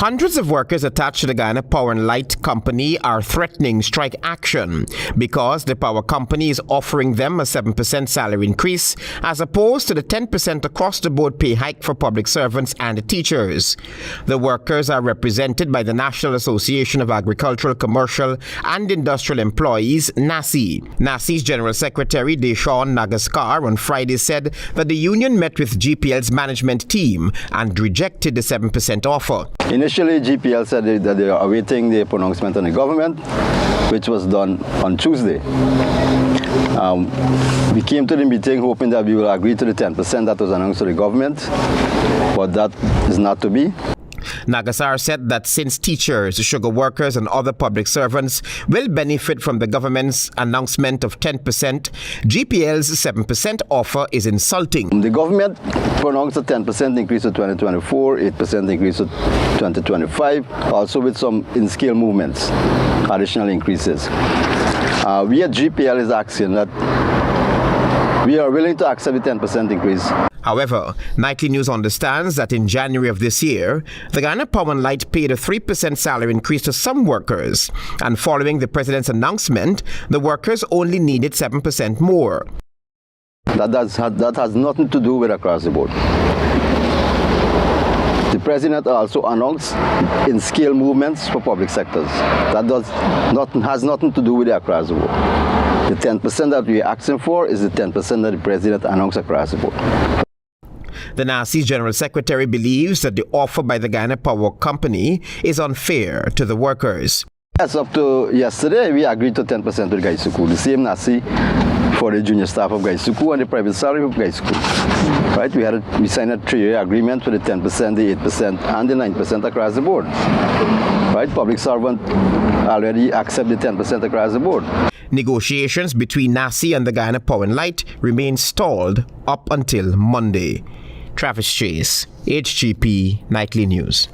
Hundreds of workers attached to the Guyana Power and Light company are threatening strike action because the power company is offering them a 7% salary increase as opposed to the 10% across-the-board pay hike for public servants and teachers. The workers are represented by the National Association of Agricultural, Commercial and Industrial Employees, NAACIE. NAACIE's General Secretary Deshaun Nagaskar on Friday said that the union met with GPL's management team and rejected the 7% offer. Initially, GPL said that they are awaiting the pronouncement on the government, which was done on Tuesday. We came to the meeting hoping that we will agree to the 10% that was announced to the government, but that is not to be. Nagasar said that since teachers, sugar workers and other public servants will benefit from the government's announcement of 10%, GPL's 7% offer is insulting. The government pronounced a 10% increase to 2024, 8% increase to 2025, also with some in-scale movements, additional increases. We at GPL is asking that we are willing to accept the 10% increase. However, Nightly News understands that in January of this year, the Guyana Power and Light paid a 3% salary increase to some workers, and following the president's announcement, the workers only needed 7% more. That has nothing to do with across the board. The president also announced in-scale movements for public sectors. That has nothing to do with the across the board. The 10% that we are asking for is the 10% that the president announced across the board. The NAACIE's General Secretary believes that the offer by the Guyana Power Company is unfair to the workers. As up to yesterday, we agreed to 10% with Guyana, the same NAACIE for the junior staff of Guyana and the private salary of Guyana. Right? We signed a 3-year agreement for the 10%, the 8%, and the 9% across the board. Right? Public servant already accept the 10% across the board. Negotiations between NAACIE and the Guyana Power and Light remain stalled up until Monday. Travis Chase, HGP Nightly News.